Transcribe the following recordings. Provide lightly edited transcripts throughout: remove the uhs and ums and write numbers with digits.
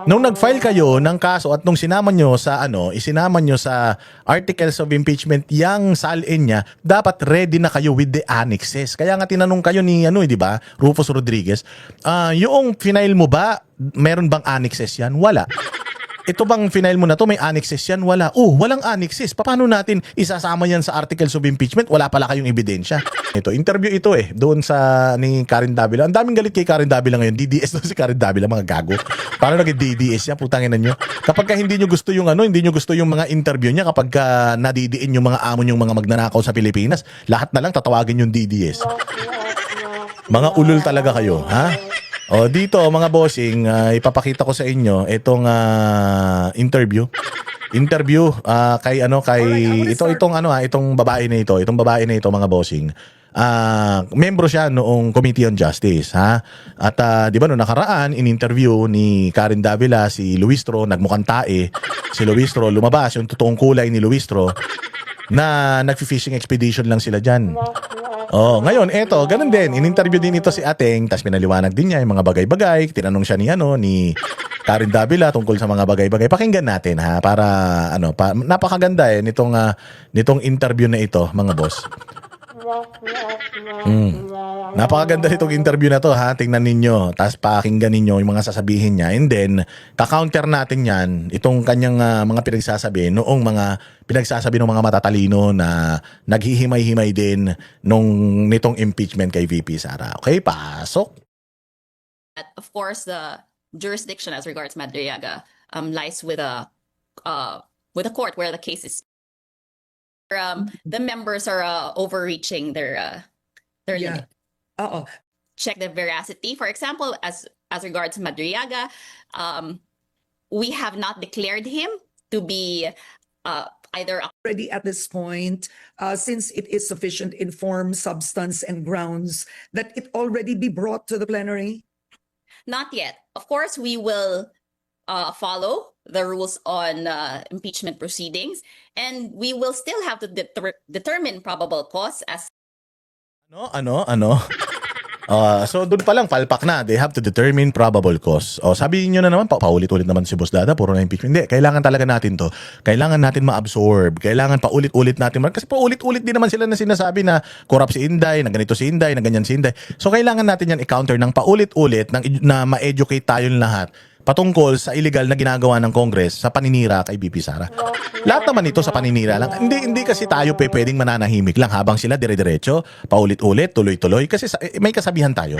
Nung nag-file kayo ng kaso at nung sinama nyo sa isinama nyo sa articles of impeachment yang salin niya, dapat ready na kayo with the annexes. Kaya nga tinanong kayo ni di ba, Rufus Rodriguez, yung final mo ba, meron bang annexes yan? Wala. Ito bang final mo na to, may annexes yan? Wala. Walang annexes. Paano natin isasama yan sa articles of impeachment? Wala pala kayong ebidensya. Interview ito doon sa ni Karen Davila. Ang daming galit kay Karen Davila ngayon. DDS doon si Karen Davila, mga gago. Paano naging DDS yan? Putangin nyo. Kapag hindi nyo gusto yung hindi nyo gusto yung mga interview niya, kapag nadidiin yung mga amon yung mga magnanakaw sa Pilipinas, lahat na lang tatawagin yung DDS. Mga ulul talaga kayo, ha? Dito mga bossing, ipapakita ko sa inyo itong interview kay itong babae na ito mga bossing. Membro siya noong Committee on Justice, ha? At di ba no nakaraan in-interview ni Karen Davila si Luistro, nagmukhang tae. Si Luistro lumabas yung totoong kulay ni Luistro na nagfi-fishing expedition lang sila diyan. Ngayon, ganun din. In-interview din ito si Ateng, tapos pinaliwanag din niya yung mga bagay-bagay. Tinanong siya ni Karen Davila tungkol sa mga bagay-bagay. Pakinggan natin, ha, para napakaganda nitong interview na ito, mga boss. Napakaganda nitong interview na to, ha. Tingnan ninyo, tapos pakinggan ninyo yung mga sasabihin niya. And then, ka-counter natin yan, itong kanyang mga pinagsasabi, noong mga pinagsasabi ng mga matatalino na naghihimay-himay din nitong impeachment kay VP Sara. Okay, pasok. Of course, the jurisdiction as regards Madriaga lies with a court where the case is. The members are overreaching their limit. Check the veracity. For example, as regards Madriaga, we have not declared him to be either already at this point, since it is sufficient in form, substance, and grounds, that it already be brought to the plenary? Not yet. Of course, we will follow the rules on impeachment proceedings, and we will still have to determine probable cause as So doon pa lang palpak na, they have to determine probable cause. Sabi niyo na naman, paulit-ulit naman si Boss Dada, puro na impeachment. Hindi, kailangan talaga natin to. Kailangan natin ma-absorb. Kailangan paulit-ulit natin. Kasi paulit-ulit din naman sila na sinasabi na corrupt si Inday, na ganito si Inday, na ganyan si Inday. So kailangan natin yan i-counter ng paulit-ulit na ma-educate tayong lahat patungkol sa illegal na ginagawa ng Congress sa paninira kay VP Sara. Lahat naman ito sa paninira lang. Hindi kasi tayo pwedeng mananahimik lang habang sila dire-diretso, paulit-ulit, tuloy-tuloy. Kasi may kasabihan tayo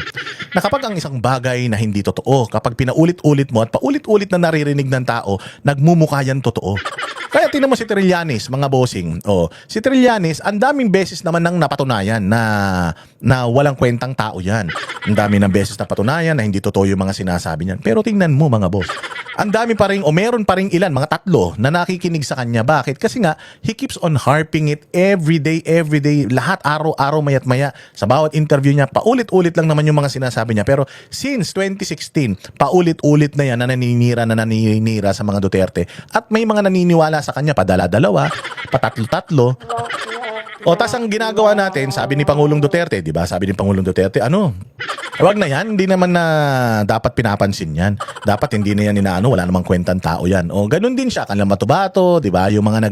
na kapag ang isang bagay na hindi totoo, kapag pinaulit-ulit mo at paulit-ulit na naririnig ng tao, nagmumukha yan totoo. Kaya tingnan mo si Trillanes, mga bossing. Si Trillanes, ang daming beses naman nang napatunayan na walang kwentang tao yan. Ang dami ng beses na patunayan na hindi totoo yung mga sinasabi niyan. Pero tingnan mo mga boss, ang dami pa rin meron pa rin ilan, mga 3 na nakikinig sa kanya. Bakit? Kasi nga, he keeps on harping it every day, lahat araw-araw, mayat-maya. Sa bawat interview niya, paulit-ulit lang naman yung mga sinasabi niya. Pero since 2016, paulit-ulit na yan na naninira sa mga Duterte. At may mga naniniwala sa kanya, padala-dalawa, patatlo-tatlo. Tas ang ginagawa natin, sabi ni Pangulong Duterte, di ba? Sabi ni Pangulong Duterte, wag na yan, hindi naman na dapat pinapansin yan. Dapat hindi na yan wala namang kwentang tao yan. Ganun din siya, kanlang Matubato, di ba? Yung mga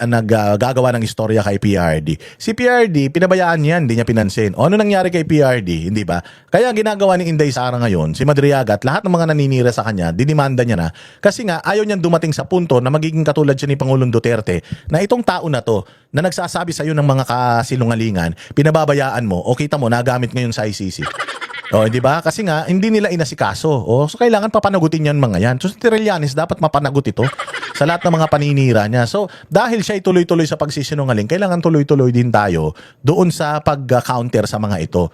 naggagawa ng istorya kay PRD. Si PRD, pinabayaan niyan, hindi niya pinansin. Ano nangyari kay PRD, hindi ba? Kaya ginagawa ni Inday Sara ngayon, si Madriaga at lahat ng mga naninira sa kanya, dinimanda niya na. Kasi nga, ayaw niyang dumating sa punto na magiging katulad siya ni Pangulong Duterte, na itong tao na to, na nagsasabi sa iyo ng mga kasinungalingan, pinababayaan mo, kita mo, nagamit ngayon sa ICC. Di ba? Kasi nga, hindi nila inasikaso. So, kailangan papanagutin yan mga yan. So, si Trillanes, dapat mapanagot ito sa lahat ng mga paninira niya. So, dahil siya ay tuloy-tuloy sa pagsisinungaling, kailangan tuloy-tuloy din tayo doon sa pag-counter sa mga ito.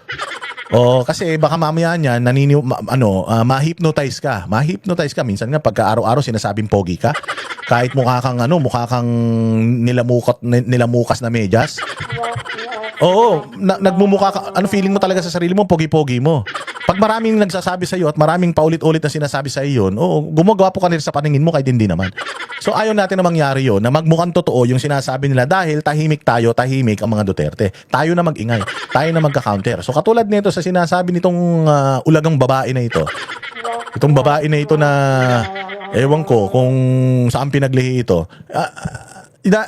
Kasi baka mamaya niyan ma-hypnotize ka. Ma-hypnotize ka. Minsan nga, pagka araw-araw sinasabing pogi ka, kahit mukha kang nilamukas na medyas. Nagmumukha ka, feeling mo talaga sa sarili mo, pogi-pogi mo. Pag maraming nagsasabi sa iyo at maraming paulit-ulit na sinasabi sa iyo yun, oo, gumagawa po ka rin sa paningin mo kahit hindi naman. So ayaw natin na mangyari yun, na magmukhang totoo yung sinasabi nila dahil tahimik tayo, tahimik ang mga Duterte. Tayo na mag-ingay, tayo na magka-counter. So katulad nito sa sinasabi nitong ulagang babae na ito, itong babae na ito na ewan ko kung saan pinaglihi ito,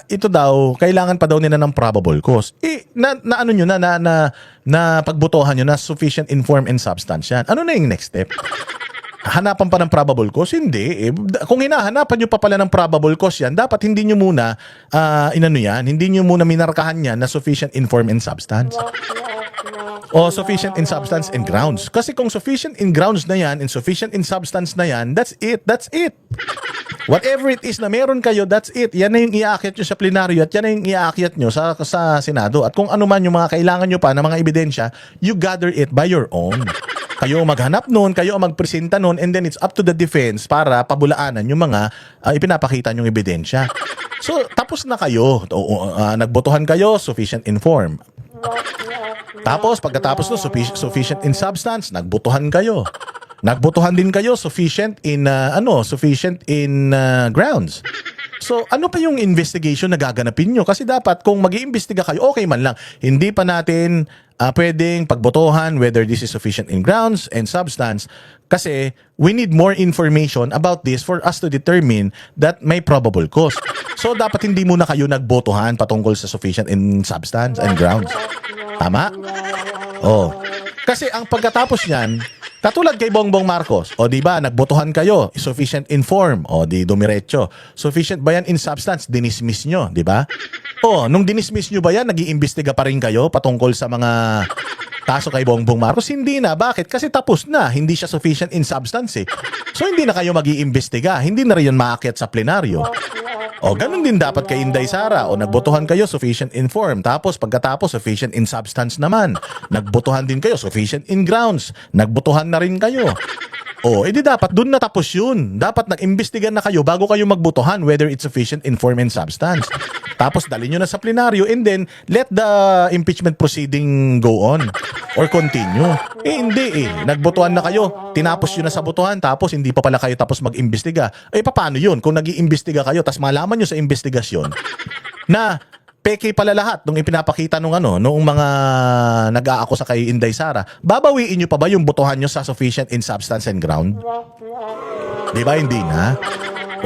ito daw, kailangan pa daw nila ng probable cause. Ano nyo na pagbotohan nyo na sufficient inform and substance yan. Ano na yung next step? Hanapan pa ng probable cause? Hindi. Kung hinahanapan nyo pa pala ng probable cause yan, dapat hindi nyo muna, hindi nyo muna minarkahan yan na sufficient inform and substance. O sufficient in substance and grounds. Kasi kung sufficient in grounds na yan, and sufficient in substance na yan, that's it. Whatever it is na meron kayo, that's it. Yan na yung iaakyat nyo sa plenaryo at yan na yung iaakyat nyo sa Senado. At kung ano man yung mga kailangan nyo pa na mga ebidensya, you gather it by your own. Kayo maghanap nun, kayo magpresenta nun, and then it's up to the defense para pabulaanan yung mga ipinapakita nyong ebidensya. So, tapos na kayo. Nagbotohan kayo, sufficient inform. Tapos, pagkatapos no, sufficient in substance, nagbotohan kayo. Nagbotohan din kayo, sufficient in grounds. So, ano pa yung investigation na gaganapin nyo? Kasi dapat, kung mag-iimbestiga kayo, okay man lang. Hindi pa natin pwedeng pagbotohan whether this is sufficient in grounds and substance. Kasi, we need more information about this for us to determine that may probable cause. So, dapat hindi muna kayo nagbotohan patungkol sa sufficient in substance and grounds. Tama? Oh. Kasi ang pagkatapos niyan, katulad kay Bongbong Marcos, o di ba, nagbotohan kayo, sufficient in form, o di dumiretso. Sufficient ba yan in substance? Dinismiss nyo, di ba? O, nung dinismiss nyo ba yan, nag-iimbestiga pa rin kayo patungkol sa mga kaso kay Bongbong Marcos? Hindi na. Bakit? Kasi tapos na. Hindi siya sufficient in substance eh. So, hindi na kayo mag-iimbestiga. Hindi na rin yun maakyat sa plenaryo. O, ganun din dapat kay Inday Sara. O, nagbotohan kayo, sufficient in form. Tapos, pagkatapos, sufficient in substance naman. Nagbotohan din kayo, sufficient in grounds. Nagbotohan na rin kayo. O, edi dapat dun natapos yun. Dapat nag-imbestigan na kayo bago kayo magbotohan whether it's sufficient in form and substance. Tapos, dali nyo na sa plenaryo and then, let the impeachment proceeding go on or continue. Hindi eh. Nagbotohan na kayo. Tinapos yun na sa botohan. Tapos, hindi pa pala kayo tapos mag-imbestiga. Paano yun? Kung nag-iimbestiga kayo, tapos malaman nyo sa investigasyon na peke pala lahat nung ipinapakita nung mga nag-aakusa kay Inday Sara, babawiin nyo pa ba yung botohan nyo sa sufficient in substance and ground? Di ba? Hindi na.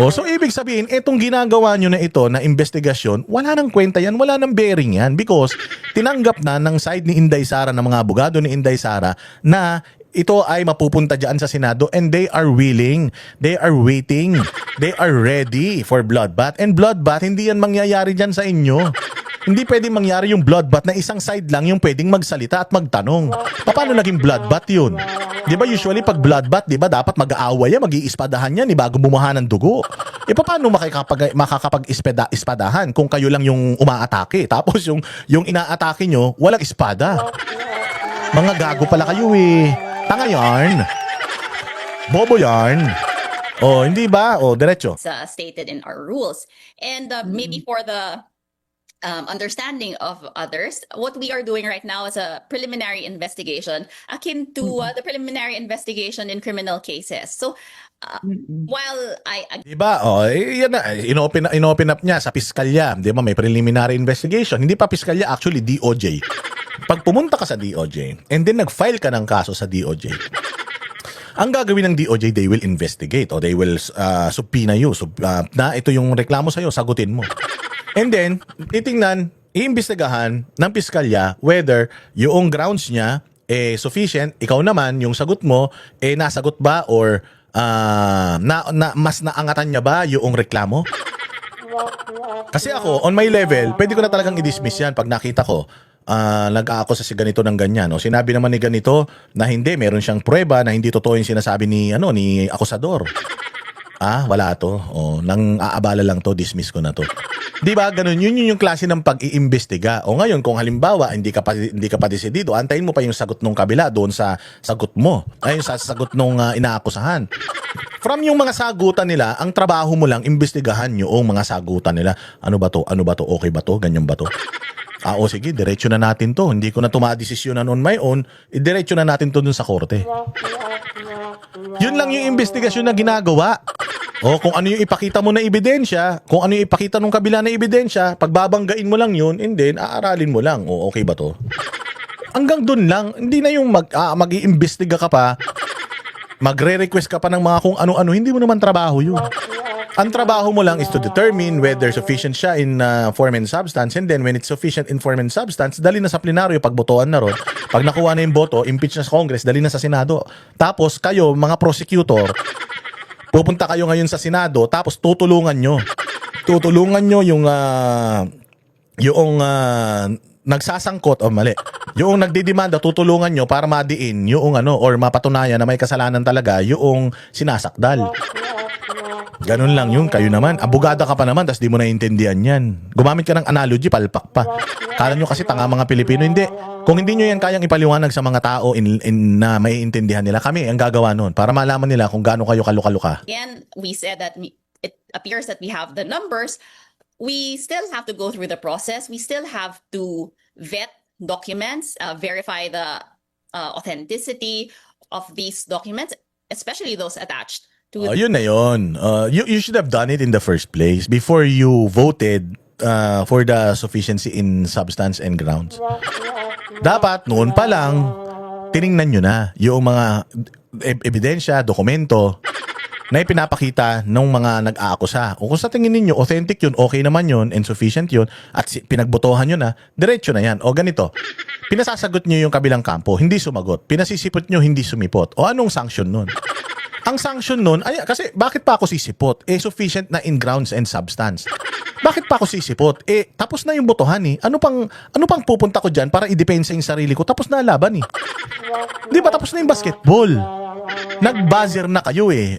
So ibig sabihin, itong ginagawa nyo na ito na investigasyon, wala nang kwenta yan, wala nang bearing yan because tinanggap na ng side ni Inday Sara, ng mga abogado ni Inday Sara, na ito ay mapupunta dyan sa Senado and they are willing, they are waiting, they are ready for bloodbath. And bloodbath, hindi yan mangyayari dyan sa inyo. Hindi pwedeng mangyari yung bloodbath na isang side lang yung pwedeng magsalita at magtanong. Paano naging bloodbath yun? Di ba usually pag bloodbath, di ba dapat mag-aaway yan, mag-iispadahan yan bago bumuha ng dugo. Paano makakapag-ispadahan kung kayo lang yung umaatake? Tapos yung inaatake nyo, walang espada. Mga gago pala kayo eh. Tanga yarn. Bobo yarn. Hindi ba? Diretso. It's stated in our rules. And maybe for the understanding of others, what we are doing right now is a preliminary investigation akin to the preliminary investigation in criminal cases. So, while Diba? Yan na. Inopen up niya sa piskalya. Di ba? May preliminary investigation. Hindi pa piskalya, actually DOJ. Pag pumunta ka sa DOJ and then nag-file ka ng kaso sa DOJ, ang gagawin ng DOJ, they will investigate or they will subpoena you. Na ito yung reklamo sa'yo, sagutin mo. And then, titingnan, iimbestigahan ng piskalya whether yung grounds niya sufficient, ikaw naman, yung sagot mo, nasagot ba or mas naangatan niya ba yung reklamo? Kasi ako, on my level, pwede ko na talagang i-dismiss yan pag nakita ko nag-aako sa si ganito ng ganyan. Sinabi naman ni ganito na hindi, meron siyang pruweba na hindi totoo yung sinasabi ni akusador. Wala to. Nang aabala lang to, dismiss ko na to. Di ba? Ganun, yun yung klase ng pag-iimbestiga. Ngayon, kung halimbawa, hindi ka pa desidido, antayin mo pa yung sagot nung kabila doon sa sagot mo. Ayun, sa sagot nung inaakusahan. From yung mga sagutan nila, ang trabaho mo lang, imbestigahan yung mga sagutan nila. Ano ba to? Okay ba to? Ganyan ba to? Sige, diretso na natin to. Hindi ko na tumadesisyonan on my own, diretso na natin to dun sa korte. Yun lang yung investigasyon na ginagawa. Kung ano yung ipakita mo na ebidensya, kung ano yung ipakita ng kabila na ebidensya, pagbabanggain mo lang yun, and then aaralin mo lang. Okay ba to? Hanggang dun lang, hindi na yung mag-iimbestiga ka pa, magre-request ka pa ng mga kung ano-ano, hindi mo naman trabaho yun. Ang trabaho mo lang is to determine whether sufficient siya in form and substance, and then when it's sufficient in form and substance, dali na sa plenaryo, pagbotohan na ron. Pag nakuha na yung boto, impeach na sa Congress, dali na sa Senado. Tapos kayo, mga prosecutor, pupunta kayo ngayon sa Senado, tapos tutulungan nyo yung nagsasangkot mali. Yung nagdidemanda, tutulungan nyo para madiin yung or mapatunayan na may kasalanan talaga yung sinasakdal. Ganun lang yun. Kayo naman, abogada ka pa naman, tas di mo naiintindihan yan. Gumamit ka ng analogy, palpak pa. Kala nyo kasi tanga mga Pilipino. Hindi. Kung hindi nyo yan kayang ipaliwanag sa mga tao na maiintindihan nila, kami ang gagawa nun para malaman nila kung gaano kayo kaluka-luka. Again, we said that it appears that we have the numbers. We still have to go through the process. We still have to vet documents, verify the authenticity of these documents, especially those attached to Yun na yun. You should have done it in the first place before you voted for the sufficiency in substance and grounds. Dapat noon pa lang tiningnan nyo na yung mga ebidensya, dokumento na ipinapakita ng mga nag-aakusa. O kung sa tingin ninyo authentic yun, okay naman yun, and sufficient yun, at pinagbotohan nyo na, diretso na yan. O ganito, pinasasagot nyo yung kabilang kampo, hindi sumagot. Pinasisipot nyo, hindi sumipot. O anong sanction nun? Ang sanction nun, kasi bakit pa ako sisipot? Sufficient na in grounds and substance. Bakit pa ako sisipot? Tapos na yung botohan eh. Ano pang pupunta ko dyan para i-depensa yung sarili ko? Tapos na laban eh. Di ba tapos na yung basketball? Nag-buzzer na kayo eh.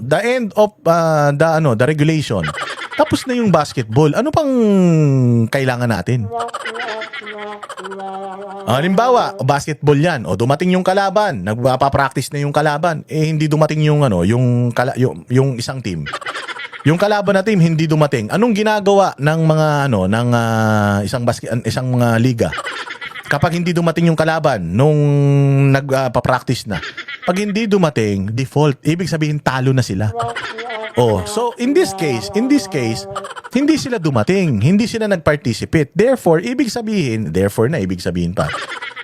The end of the regulation. Tapos na yung basketball. Ano pang kailangan natin? Halimbawa, basketball yan. O dumating yung kalaban, nagpapractice na yung kalaban. Hindi dumating yung yung isang team. Yung kalaban na team hindi dumating. Anong ginagawa ng mga isang mga liga? Kapag hindi dumating yung kalaban nung nagpa-practice na. Pag hindi dumating, default. Ibig sabihin talo na sila. So in this case, hindi sila dumating, hindi sila nag-participate. Therefore, ibig sabihin pa.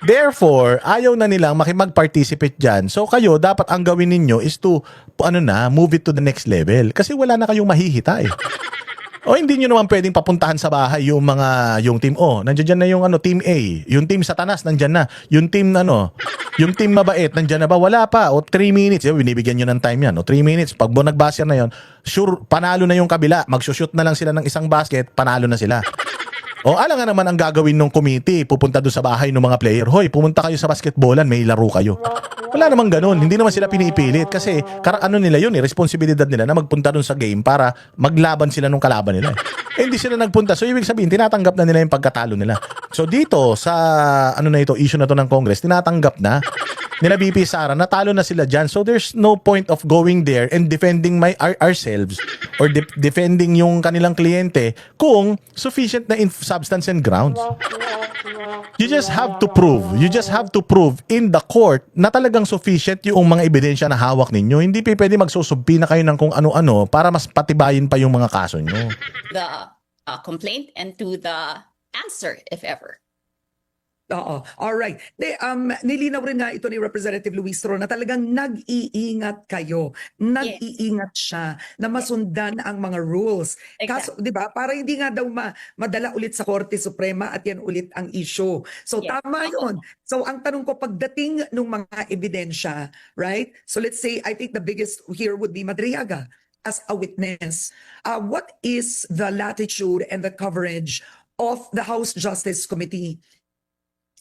Therefore, ayaw na nilang makipag-participate dyan. So kayo, dapat ang gawin ninyo is to, move it to the next level. Kasi wala na kayong mahihita eh. Hindi nyo naman pwedeng papuntahan sa bahay yung team nandiyan dyan na yung team A, yung team Satanas nandiyan na, yung team yung team mabait nandiyan na ba? Wala pa. 3 minutes, binibigyan nyo ng time yan. 3 minutes, pag nag-buzzer na yon, sure, panalo na yung kabila. Mag-shoot na lang sila ng isang basket, panalo na sila. Alam nga naman ang gagawin ng committee, pupunta doon sa bahay ng mga player. Hoy, pumunta kayo sa basketballan, may laro kayo. Wala naman ganun. Hindi naman sila pinipilit kasi nila yun responsibilidad nila na magpunta doon sa game para maglaban sila nung kalaban nila. Hindi sila nagpunta. So ibig sabihin, tinatanggap na nila yung pagkatalo nila. So dito sa issue na to ng Congress, tinatanggap na nila BP Sara, natalo na sila dyan. So there's no point of going there and defending ourselves or defending yung kanilang kliyente kung sufficient na in substance and grounds. You just have to prove in the court na talagang sufficient yung mga ebidensya na hawak ninyo. Hindi pwede magsusubpi na kayo ng kung ano-ano para mas patibayin pa yung mga kaso nyo. the complaint and to the answer, if ever. Oo. All right. Nilinaw rin nga ito ni Representative Luis Toro na talagang nag-iingat kayo. Nag-iingat siya na masundan ang mga rules. Kaso, 'di ba? Para hindi nga daw madala ulit sa Korte Suprema at yan ulit ang issue. So tama 'yon. So ang tanong ko pagdating ng mga ebidensya, right? So let's say I think the biggest here would be Madriaga as a witness. What is the latitude and the coverage of the House Justice Committee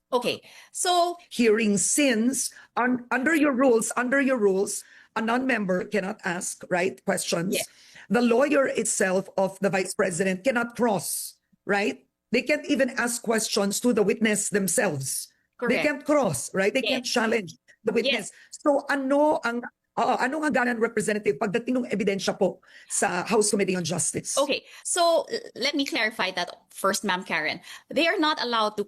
Okay, so hearing, since under your rules, a non-member cannot ask questions. Yes. The lawyer itself of the vice president cannot cross, right? They can't even ask questions to the witness themselves. They correct. can't cross, right? They can't challenge the witness. So ano ang Anong hangganan, Representative, pagdating ng ebidensya po sa House Committee on Justice? Okay, so let me clarify that first, Ma'am Karen. They are not allowed to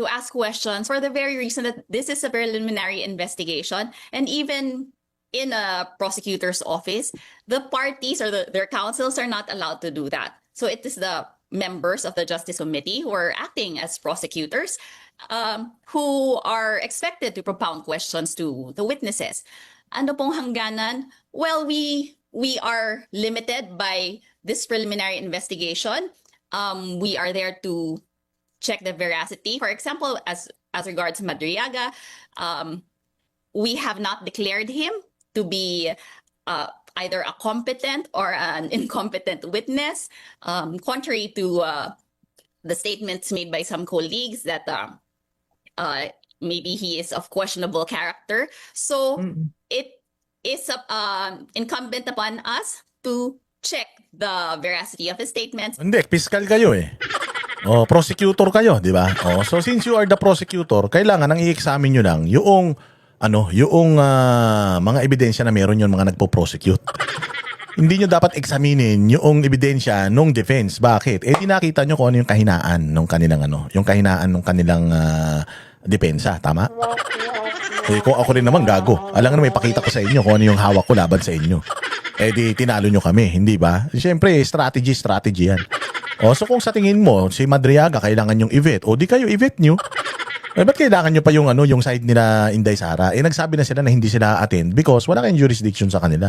ask questions for the very reason that this is a preliminary investigation. And even in a prosecutor's office, the parties or their counsels are not allowed to do that. So it is the members of the Justice Committee who are acting as prosecutors who are expected to propound questions to the witnesses. Ano pong hangganan? Well, we are limited by this preliminary investigation. We are there to check the veracity. For example, as regards Madriaga, we have not declared him to be either a competent or an incompetent witness, contrary to the statements made by some colleagues that maybe he is of questionable character. So it is incumbent upon us to check the veracity of his statements. Hindi, fiscal kayo eh. Prosecutor kayo, di ba? So since you are the prosecutor, kailangan ang i-examine nyo lang yung mga ebidensya na meron yung mga nagpo-prosecute. Hindi nyo dapat examinin yung ebidensya nung defense. Bakit? Tinakita nyo kung ano yung kahinaan nung kanilang yung kahinaan nung kanilang depensa, tama? Kung ako rin naman gago. Alam nga may pakita ko sa inyo kung ano yung hawak ko laban sa inyo. Di tinalo nyo kami, hindi ba? Siyempre, strategy yan. So kung sa tingin mo, si Madriaga kailangan yung i-vet, di kayo i-vet nyo. Ba't kailangan nyo pa yung side nila Inday Sara? Nagsabi na sila na hindi sila attend because wala kayong jurisdiction sa kanila.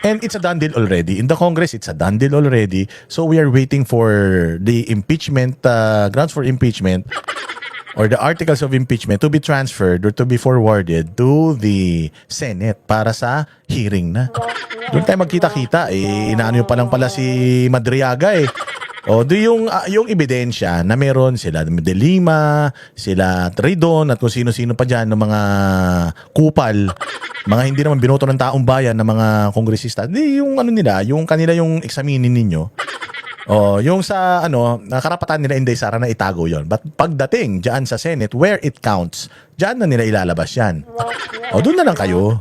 And it's a done deal already. In the Congress, it's a done deal already. So we are waiting for the impeachment, grounds for impeachment or the articles of impeachment to be transferred or to be forwarded to the Senate para sa hearing na. Doon tayo magkita-kita. Inaano pa lang pala si Madriaga yung ebidensya na meron sila De Lima, sila Tridon at kung sino-sino pa dyan ng mga kupal, mga hindi naman binoto ng taong bayan ng mga kongresista. Yung nila, yung kanila yung examinin ninyo. Yung sa karapatan nila Inday Sara na itago yon. But pagdating diyan sa Senate where it counts, diyan na nila ilalabas yan. Doon na lang kayo.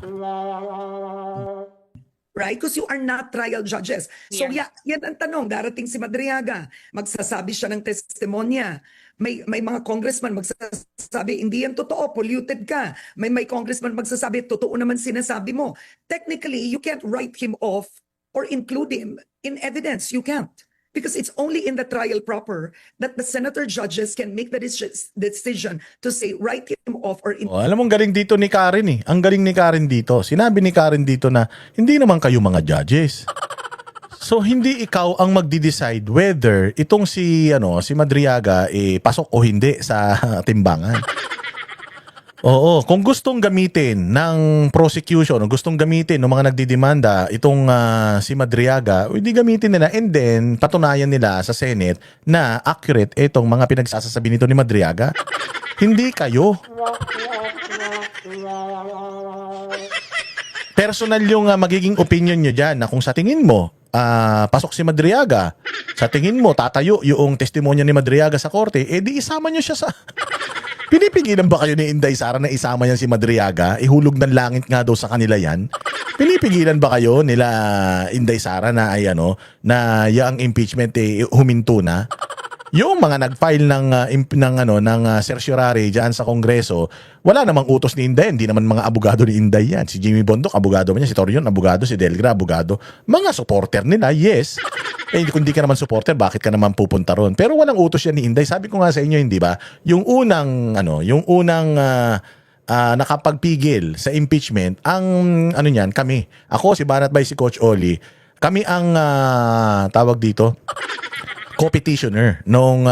Right? Because you are not trial judges. So yan ang tanong. Darating si Madriaga, magsasabi siya ng testimonya. May mga congressman magsasabi, hindi yan totoo, polluted ka. May congressman magsasabi, totoo naman sinasabi mo. Technically, you can't write him off or include him in evidence. You can't. Because it's only in the trial proper that the senator judges can make the decision to say write him off or alam mo, ang galing dito ni Karen Ang galing ni Karen dito. Sinabi ni Karen dito na hindi naman kayo mga judges. So hindi ikaw ang magdi-decide whether itong si Madriaga pasok o hindi sa timbangan. Kung gustong gamitin ng prosecution, o gustong gamitin ng mga nagdidemanda itong si Madriaga, hindi gamitin nila and then patunayan nila sa Senate na accurate itong mga pinagsasasabi nito ni Madriaga. Hindi kayo. Personal yung magiging opinion nyo dyan na kung sa tingin mo, pasok si Madriaga, sa tingin mo, tatayo yung testimonya ni Madriaga sa korte, di isama nyo siya sa... Pinipigilan ba kayo ni Inday Sara na isama yan si Madriaga? Ihulog ng langit nga daw sa kanila yan. Pinipigilan ba kayo nila Inday Sara na na yung impeachment huminto na? Yung mga nag-file ng certiorari diyan sa Kongreso, wala namang utos ni Inday, hindi naman mga abogado ni Inday yan. Si Jimmy Bondoc, abogado man yan. Si Torion, abogado. Si Delgra, abogado. Mga supporter nila, yes. Kung hindi ka naman supporter, bakit ka naman pupunta ron? Pero walang utos yan ni Inday. Sabi ko nga sa inyo, hindi ba? Yung unang nakapagpigil sa impeachment, ang niyan, kami. Ako, si Banat Bay, si Coach Oli, kami ang tawag dito, co-petitioner nung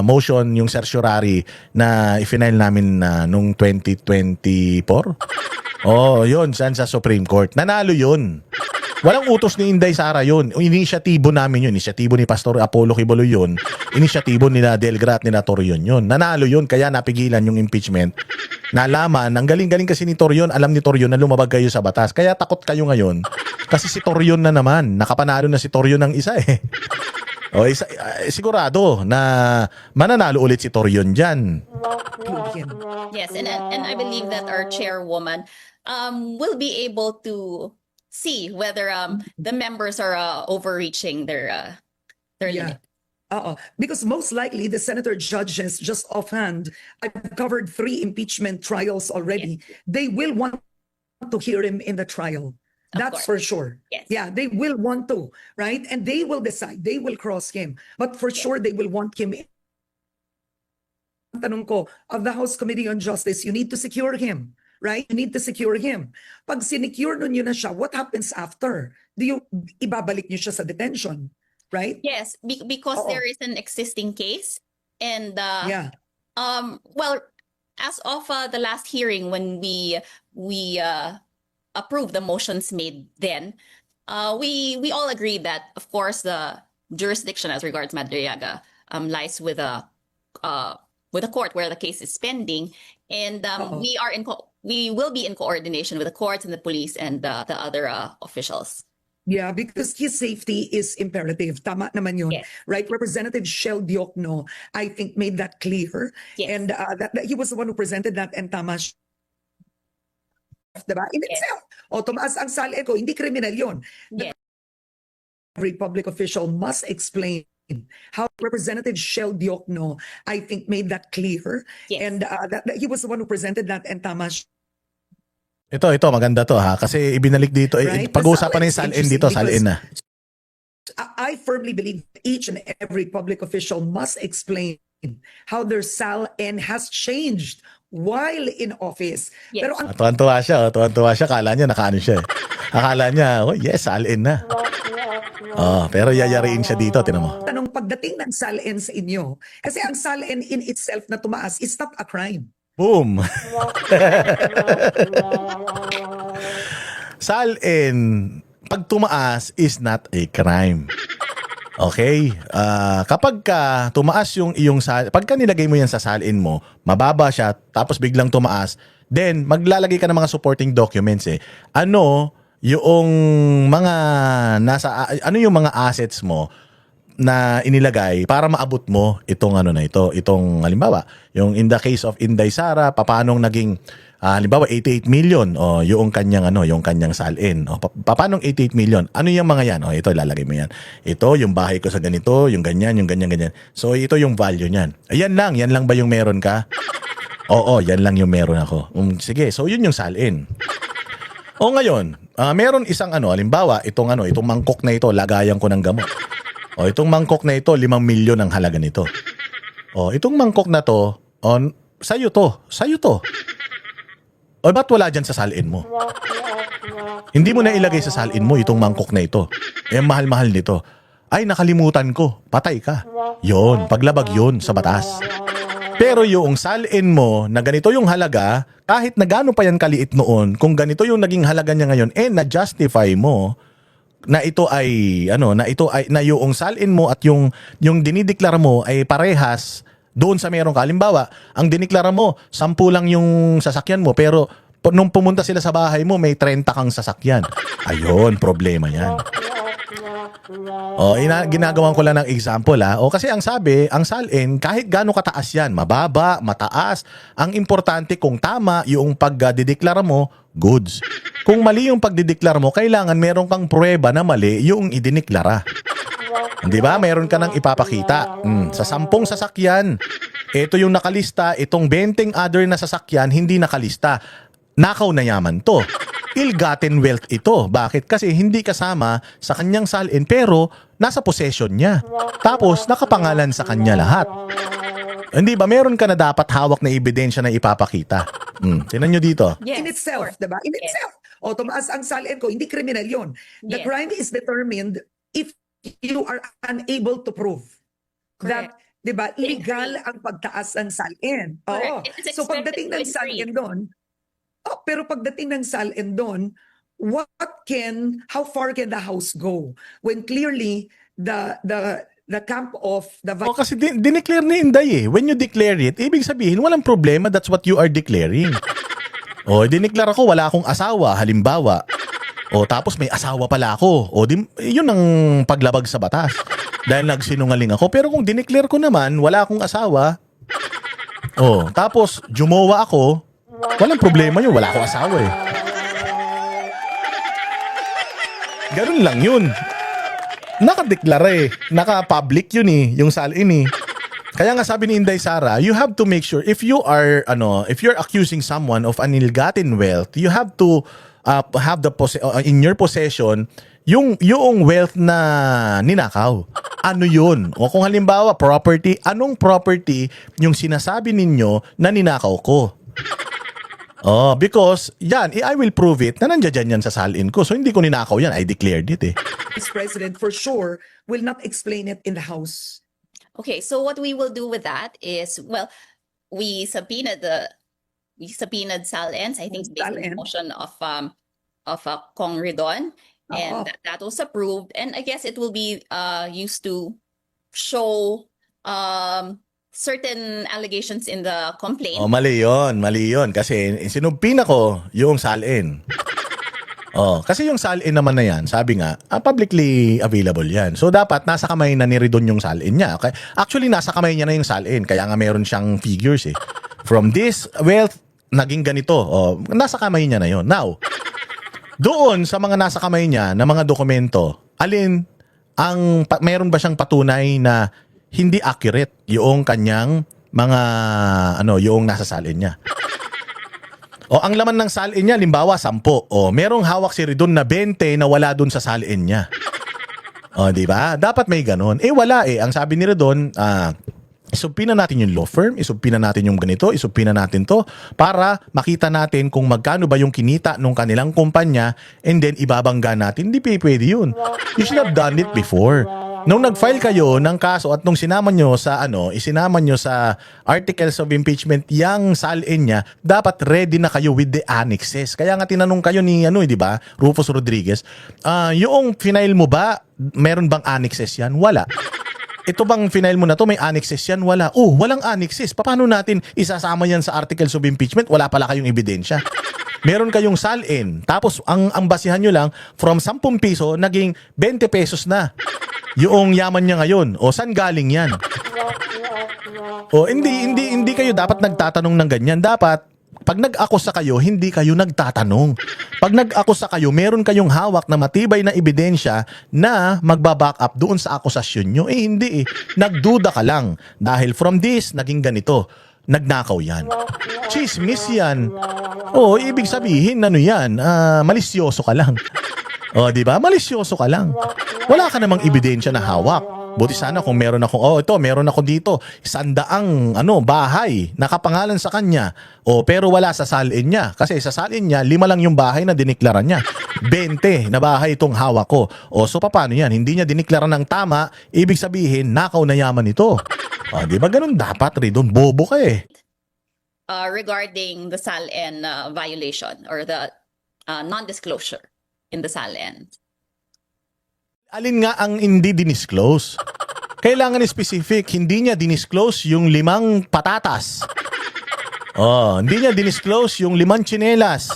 motion, yung certiorari na i-file namin nung 2024. Yun, saan sa Supreme Court. Nanalo yun. Walang utos ni Inday Sara yun. Inisyatibo namin yun. Inisyatibo ni Pastor Apollo Quiboloy yun. Inisyatibo nila Delgra at nila Torion yun. Nanalo yun, kaya napigilan yung impeachment. Nalaman, ang galing-galing kasi ni Torion, alam ni Torion na lumabag kayo sa batas. Kaya takot kayo ngayon. Kasi si Torion na naman. Nakapanalo na si Torion ng isa sigurado na mananalo ulit si Torion dyan. Yes, and I believe that our chairwoman will be able to see whether the members are overreaching their Yeah. limit. Because most likely the senator judges, just offhand, I've covered 3 impeachment trials already. They will want to hear him in the trial. Of That's course. for sure. Yes. Yeah, they will want to, right? And they will decide, they will cross him. But for sure, they will want him. Tanong ko, of the House Committee on Justice, you need to secure him, right? You need to secure him. Pag sinecure nun yun na siya, what happens after? Ibabalik niyo siya sa detention, right? Yes, because Oo. there is an existing case, and Yeah. well, as of the last hearing when we approved the motions made then, we all agreed that of course the jurisdiction as regards Madriaga lies with a court where the case is pending, and Oo. we will be in coordination with the courts and the police and the other officials. Yeah, because his safety is imperative. Tama naman yun. Yes. Right? Representative Shell Diokno, I think, made that clear. Yes. And that he was the one who presented that, and tama siya. Diba? In Yes. itself. O, tumaas ang salin ko, hindi kriminal yun. Yes. Every public official must explain how Representative Shell Diokno, I think, made that clear. Yes. And that he was the one who presented that, and tama siya. Ito, maganda to ha. Kasi ibinalik dito, Right? pag-uusapan na yung It's salin dito, interesting salin na. I firmly believe each and every public official must explain how their SALN has changed while in office. Yes. Pero ang Tuwan-tuwa siya, Kala niya, nakaano siya. Akala niya, oh yes, salin na. Oh, pero yayariin siya dito, tinan mo. tanong pagdating ng SALN sa inyo, kasi ang SALN in itself na tumaas is not a crime. Boom! Salin, pag tumaas is not a crime. Okay? Kapag ka tumaas yung iyong pagka nilagay mo yan sa salin mo, mababa siya, tapos biglang tumaas, then maglalagay ka ng mga supporting documents eh. Ano yung mga assets mo na inilagay para maabot mo itong itong halimbawa, yung in the case of Inday Sara, paanong naging halimbawa 88 million yung kanyang salin. Paanong 88 million? Ano yung mga yan? Ito ilalagay mo yan. Ito yung bahay ko sa ganito, yung ganyan, yung ganyan. So ito yung value niyan. Yan lang ba yung meron ka? Oo, yan lang yung meron ako. Sige, so yun yung salin. O ngayon, meron isang halimbawa, itong mangkok na ito, lagayan ko ng gamot. Itong mangkok na ito, 5 milyon ang halaga nito. Itong mangkok na to, sa'yo to. Ba't wala dyan sa salin mo? Hindi mo na ilagay sa salin mo itong mangkok na ito. Mahal-mahal nito. Ay, nakalimutan ko. Patay ka. Yon, paglabag yun sa batas. Pero yung salin mo na ganito yung halaga, kahit na gaano pa yan kaliit noon, kung ganito yung naging halaga niya ngayon, na-justify mo na ito ay na yung salin mo at yung dinideklara mo ay parehas doon sa meron ka. Halimbawa, ang dineklara mo 10 lang yung sasakyan mo, pero nung pumunta sila sa bahay mo may 30 kang sasakyan. Ayun, problema yan. Ginagawan ko lang ng example kasi ang sabi, ang salin kahit gaano kataas yan, mababa, mataas, ang importante kung tama yung pagdideklara mo, goods. Kung mali yung pagdideklara mo, kailangan meron kang pruweba na mali yung idineklara. Di ba? Meron ka nang ipapakita. Sa 10 sasakyan, ito yung nakalista, itong 20 other na sasakyan hindi nakalista. Nakaw na yaman to. Ill-gotten wealth ito. Bakit? Kasi hindi kasama sa kanyang salin pero nasa possession niya. Tapos nakapangalan sa kanya lahat. Hindi ba? Meron ka na dapat hawak na ebidensya na ipapakita. Tingnan nyo dito. Yes, in itself, of course. diba? In Yes. itself. Tumaas ang salin ko, hindi criminal yun. The Yes. crime is determined if you are unable to prove that, diba, illegal ang pagtaas ng salin. Oo. Correct. It is So expected pagdating to ng increase. salin doon, pero pagdating ng salin doon, how far can the House go when clearly the camp of the Kasi dineclare ni Inday eh. When you declare it, ibig sabihin, walang problema, that's what you are declaring. Dineclare ako, wala akong asawa, halimbawa. Tapos may asawa pala ako. Yun ang paglabag sa batas. Dahil nagsinungaling ako. Pero kung dineclare ko naman, wala akong asawa. Tapos jumowa ako, walang problema yun, wala akong asawa eh. Ganun lang yun. Nakadeklara eh. Naka-public yun eh, yung salin eh. Kaya nga sabi ni Inday Sara, you have to make sure if you're accusing someone of an ill-gotten wealth, you have to have in your possession yung wealth na ninakaw. Ano yun? O kung halimbawa property, anong property yung sinasabi ninyo na ninakaw ko? Oh, because yan, I will prove it na nandiyan yan sa salin ko. So hindi ko ninakaw yan, I declared it eh. Vice President for sure will not explain it in the House. Okay, so what we will do with that is, well, we subpoenaed Sal-Ens, I think, based on the Sal-Ens. motion of Kong Ridon, and Oo. that was approved. And I guess it will be used to show certain allegations in the complaint. Oh, mali yun. Kasi sinubpina ko yung salin. Oh, kasi yung salin naman na yan, sabi nga, publicly available yan. So dapat nasa kamay na ni Ridon yung salin niya. Okay? Actually, nasa kamay niya na yung salin. Kaya nga meron siyang figures eh. From this wealth, naging ganito. Oh, nasa kamay niya na yon. Now, doon sa mga nasa kamay niya na mga dokumento, alin meron ba siyang patunay na hindi accurate yung kanyang mga yung nasa salin niya? O ang laman ng salin niya, limbawa 10. O merong hawak si Ridon na 20 na wala dun sa salin niya. O di ba? Dapat may ganun. Eh wala eh. Ang sabi ni Ridon, isubpina natin yung law firm, isubpina natin yung ganito, isubpina natin to para makita natin kung magkano ba yung kinita nung kanilang kumpanya and then ibabangga natin. Hindi pwede yun. You should have done it before. Nung nag-file kayo ng kaso at nung isinama nyo sa articles of impeachment yang salin niya, dapat ready na kayo with the annexes. Kaya nga tinanong kayo ni di ba, Rufus Rodriguez, yung final mo ba, meron bang annexes yan? Wala. Ito bang final mo na to, may annexes yan? Wala. Walang annexes. Paano natin isasama yan sa articles of impeachment? Wala pala kayong ebidensya. Meron kayong salin. Tapos ang basihan nyo lang, from 10 piso, naging 20 pesos na. Yung yaman niya ngayon. O saan galing yan? O hindi kayo dapat nagtatanong ng ganyan. Dapat pag nag-akusa kayo, hindi kayo nagtatanong. Pag nag-akusa kayo, meron kayong hawak na matibay na ebidensya na magbaback up doon sa akusasyon nyo. Hindi eh. Nagduda ka lang. Dahil from this, naging ganito. Nagnakaw yan. Chismis yan. O, ibig sabihin, yan? Malisyoso ka lang. O, di ba? Malisyoso ka lang. Wala ka namang ebidensya na hawak. Buti sana kung meron ako, meron ako dito, 100 bahay, nakapangalan sa kanya. Pero wala sa salin niya. Kasi sa salin niya, 5 lang yung bahay na diniklara niya. 20 na bahay itong hawak ko. So paano yan? Hindi niya diniklara ng tama, ibig sabihin, nakaw na yaman ito. Di ba ganun dapat, Ridon? Bobo ka eh. Regarding the SALN violation or the non-disclosure in the SALN. Alin nga ang hindi dinisclose? Kailangan specific, hindi niya dinisclose yung 5 patatas. Hindi niya dinisclose yung 5 tsinelas.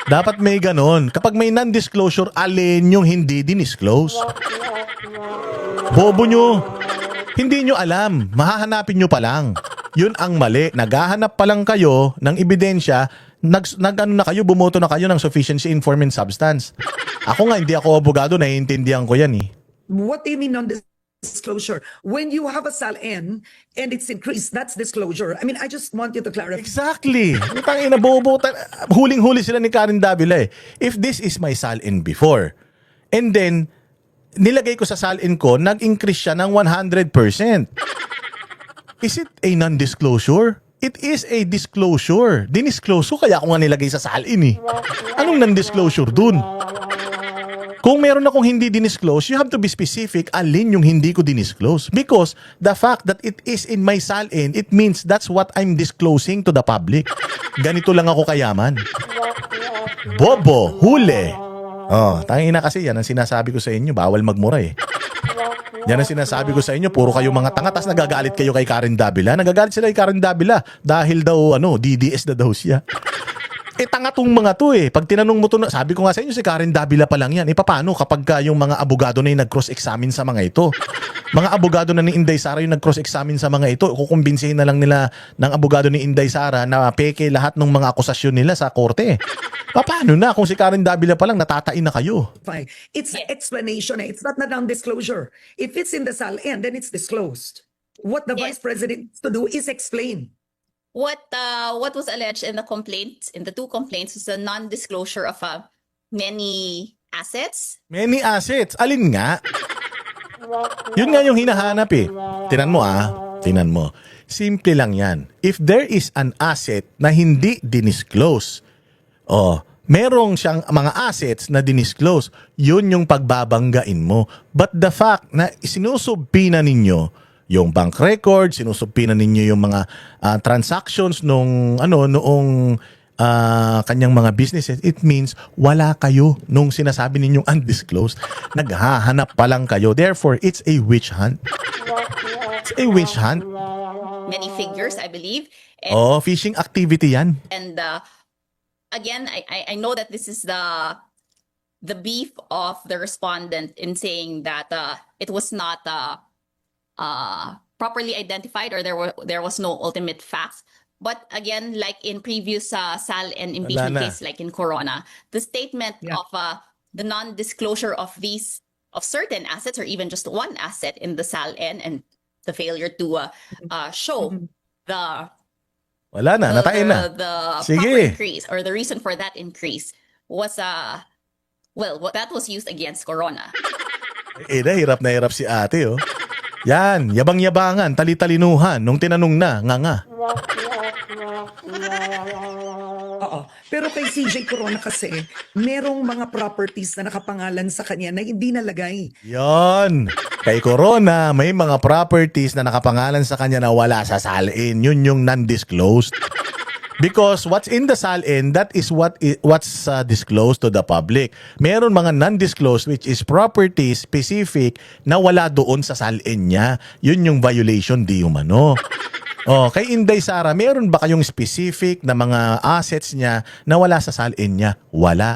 Dapat may ganon. Kapag may non-disclosure, alin yung hindi dinisclose? Bobo nyo. Hindi nyo alam. Mahahanapin nyo pa lang. Yun ang mali. Naghahanap pa lang kayo ng ebidensya. Na kayo, bumoto na kayo ng sufficiency in form and substance. Ako nga, hindi ako abogado, naiintindihan ko yan eh. What do you mean non-disclosure? When you have a SALN and it's increased, that's disclosure. I mean, I just want you to clarify. Exactly. Tangina, bobo. Huling-huli sila ni Karen Davila eh. If this is my SALN before, and then, nilagay ko sa SALN ko, nag-increase siya ng 100%. Is it a non-disclosure? It is a disclosure. Dinisclose ko, kaya ako nga nilagay sa salin eh. Anong non-disclosure dun? Kung meron akong hindi dinisclose, you have to be specific alin yung hindi ko dinisclose. Because the fact that it is in my salin, it means that's what I'm disclosing to the public. Ganito lang ako kayaman. Bobo, huli. Tangina kasi yan ang sinasabi ko sa inyo, bawal magmura eh. Yan ang sinasabi ko sa inyo, puro kayo mga tanga, tas nagagalit kayo kay Karen Davila. Nagagalit sila kay Karen Davila dahil daw, DDS na daw siya. Tanga tong mga to eh. Pag tinanong mo to, sabi ko nga sa inyo, si Karen Davila pa lang yan. Paano kapag yung mga abogado na yung nag-cross-examine sa mga ito? Mga abogado na ni Inday Sara yung nag-cross-examine sa mga ito. Kukumbinsihin na lang nila ng abogado ni Inday Sara na peke lahat ng mga akusasyon nila sa korte. Paano na kung si Karen Davila pa lang natatain na kayo? Fine. It's explanation. It's not na non-disclosure. If it's in the SALN, then it's disclosed. What the Yes. Vice President needs to do is explain. What was alleged in the complaints, in the two complaints, was the non-disclosure of many assets. Many assets. Alin nga? Yun nga yung hinahanap eh. Tinan mo. Tinan mo. Simple lang yan. If there is an asset na hindi dinisclose, merong siyang mga assets na dinisclose, yun yung pagbabanggain mo. But the fact na sinusubpina ninyo yung bank record, sinusubpina ninyo yung mga transactions noong kanyang mga businesses, it means wala kayo nung sinasabi ninyong undisclosed. Naghahanap pa lang kayo. Therefore, it's a witch hunt. It's a witch hunt. Many figures, I believe. Fishing activity yan. And again, I know that this is the beef of the respondent in saying that it was not properly identified, or there was no ultimate facts. But again, like in previous SAL and impeachment Wala na. case, like in Corona, the statement Yeah. of the non-disclosure of certain assets, or even just one asset in the SAL and the failure to show the Wala na, natain na. the Sige. proper increase, or the reason for that increase was that was used against Corona. Hirap na hirap si ate, oh. Yan, yabang-yabangan, tali-talinuhan, nung tinanong na, nga. Oo. Pero kay CJ Corona kasi, merong mga properties na nakapangalan sa kanya na hindi nalagay. Yon. Kay Corona, may mga properties na nakapangalan sa kanya na wala sa salin. Yun yung non-disclosed. Because what's in the salin, that is what's disclosed to the public. Meron mga non-disclosed which is property specific na wala doon sa salin niya. Yun yung violation di umano. Kay Inday Sara, meron ba kayong specific na mga assets niya na wala sa salin niya? Wala.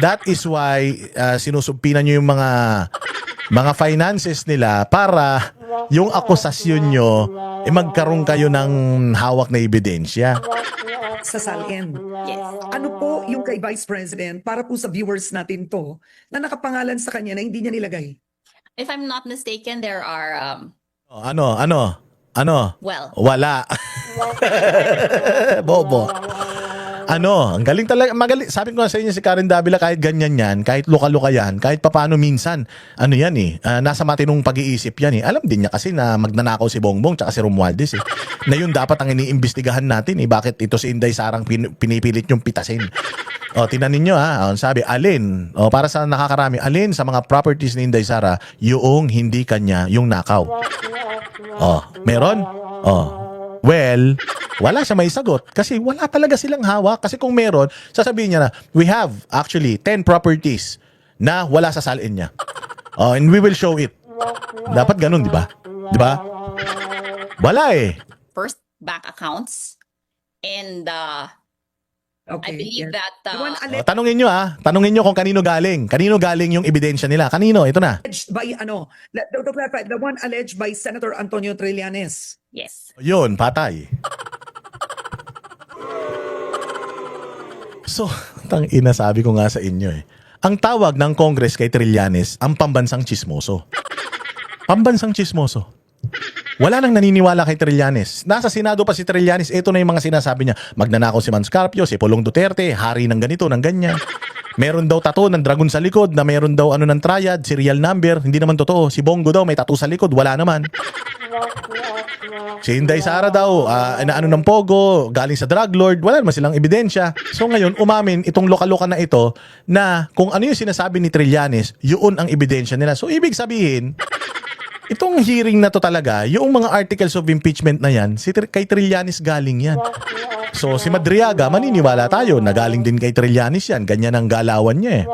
That is why sinusubpinan niyo yung mga finances nila para yung akusasyon nyo magkaroon kayo ng hawak na ebidensya. Sa SALN. Yes. Ano po yung kay Vice President, para po sa viewers natin to, na nakapangalan sa kanya na hindi niya nilagay? If I'm not mistaken, there are Ano? well, Wala. Bobo. Ang galing talaga. Magaling. Sabi ko nga sa inyo, si Karen Davila, kahit ganyan yan, kahit luka-luka yan, kahit papano minsan, nasa matinong pag-iisip yan eh. Alam din niya kasi na magnanakaw si Bongbong tsaka si Romualdez eh. Na yun dapat ang iniimbestigahan natin eh. Bakit ito si Inday Sarang pinipilit yung pitasin? Tinanin nyo sabi, alin, para sa nakakarami, alin sa mga properties ni Inday Sara, yung hindi kanya yung nakaw. Meron? Well, wala siya may sagot kasi wala talaga silang hawak. Kasi kung meron, sasabihin niya na, we have actually 10 properties na wala sa salin niya. And we will show it. Dapat ganun, di ba? Di ba? Wala eh. first bank accounts, and I Okay. believe yeah. that The one Tanungin nyo kung kanino galing. Kanino galing yung ebidensya nila. Kanino? Ito na. alleged by, to clarify, the one alleged by Senator Antonio Trillanes. yes, Yun, patay. So, tangina, sabi ko nga sa inyo eh. Ang tawag ng Congress kay Trillanes, ang pambansang chismoso. Pambansang chismoso. Wala nang naniniwala kay Trillanes. Nasa Senado pa si Trillanes, ito na yung mga sinasabi niya. Magnanakaw si Manscarpio, si Pulong Duterte, hari ng ganito, ng ganyan. Meron daw tattoo ng dragon sa likod, na meron daw ng triad, serial number. Hindi naman totoo. Si Bongo daw may tattoo sa likod, wala naman. Si Inday Sara daw, ng Pogo, galing sa drug lord, wala naman silang ebidensya. So ngayon, umamin itong loka-loka na ito na kung ano yung sinasabi ni Trillanes, yun ang ebidensya nila. So ibig sabihin, itong hearing na to talaga, yung mga articles of impeachment na yan, kay Trillanes galing yan. So si Madriaga, maniniwala tayo na galing din kay Trillanes yan. Ganyan ang galawan niya eh.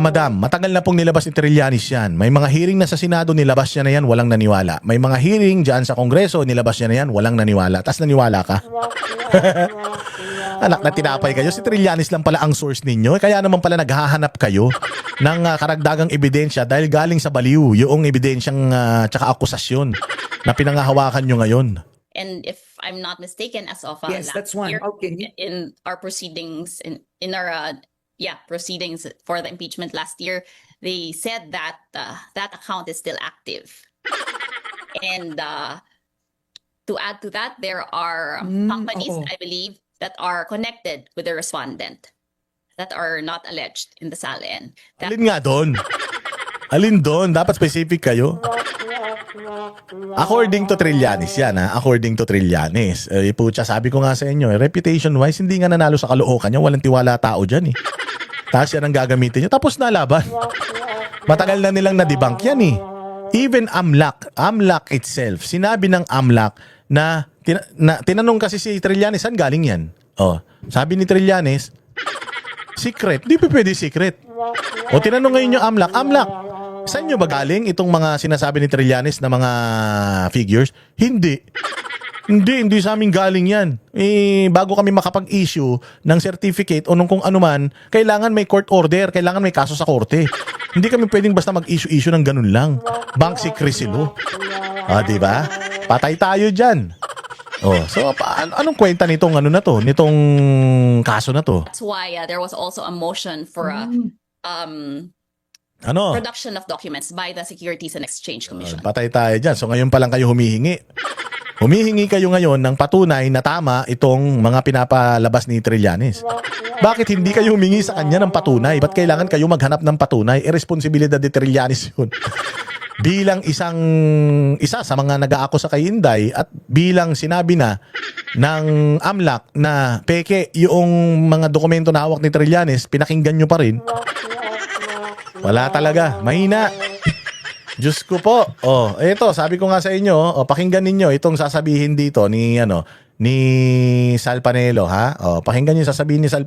Madam, matagal na pong nilabas ni Trillanes yan. May mga hearing na sa Senado, nilabas niya na yan, walang naniwala. May mga hearing dyan sa Kongreso, nilabas niya na yan, walang naniwala. Tas naniwala ka? Anak na tinapay kayo, si Trillanes lang pala ang source ninyo. Kaya naman pala naghahanap kayo karagdagang ebidensya dahil galing sa baliw yung ebidensyang tsaka akusasyon na pinangahawakan nyo ngayon. And if I'm not mistaken, as of Yes, last that's one. year, Okay. in our proceedings, in our proceedings for the impeachment last year, they said that that account is still active. And to add to that, there are companies, oo. I believe, that are connected with the respondent that are not alleged in the SALN. That Alin nga doon? Alin doon? Dapat specific kayo. According to Trillanes yan, ha? According to Trillanes. Putya, sabi ko nga sa inyo, reputation-wise, hindi nga nanalo sa Caloocan niya. Walang tiwala tao dyan, eh. Tapos yan ang gagamitin niya. Tapos na laban. Matagal na nilang na-debunk yan, eh. Even AMLAC itself, sinabi ng AMLAC na tinanong kasi si Trillanes, saan galing yan? Oh, sabi ni Trillanes, secret. Di pa pwede secret. O tinanong ngayon yung AMLAC, saan nyo ba galing itong mga sinasabi ni Trillanes na mga figures? Hindi. Hindi sa amin galing yan. Bago kami makapag-issue ng certificate o nung kung ano man, kailangan may court order, kailangan may kaso sa korte. Hindi kami pwedeng basta mag-issue ng ganun lang. Bank secrecy law. Diba? Patay tayo dyan. So anong kwenta nitong ano na to, nitong kaso na to? that's why there was also a motion for production of documents by the Securities and Exchange Commission. Patay tayo dyan. So ngayon pa lang kayo humihingi. Humihingi kayo ngayon ng patunay na tama itong mga pinapalabas ni Trillanes. Bakit hindi kayo humingi sa kanya ng patunay? Ba't kailangan kayo maghanap ng patunay? Responsibilidad ni Trillanes yun. Bilang isa sa mga nag-aako sa kay Inday at bilang sinabi na ng AMLAC na peke yung mga dokumento na hawak ni Trillanes, pinakinggan nyo pa rin. Wala talaga. Mahina. Diyos ko po. Ito, sabi ko nga sa inyo, pakinggan ninyo itong sasabihin dito ni Sal Panelo, ha? Pakinggan niyo sasabihin ni Sal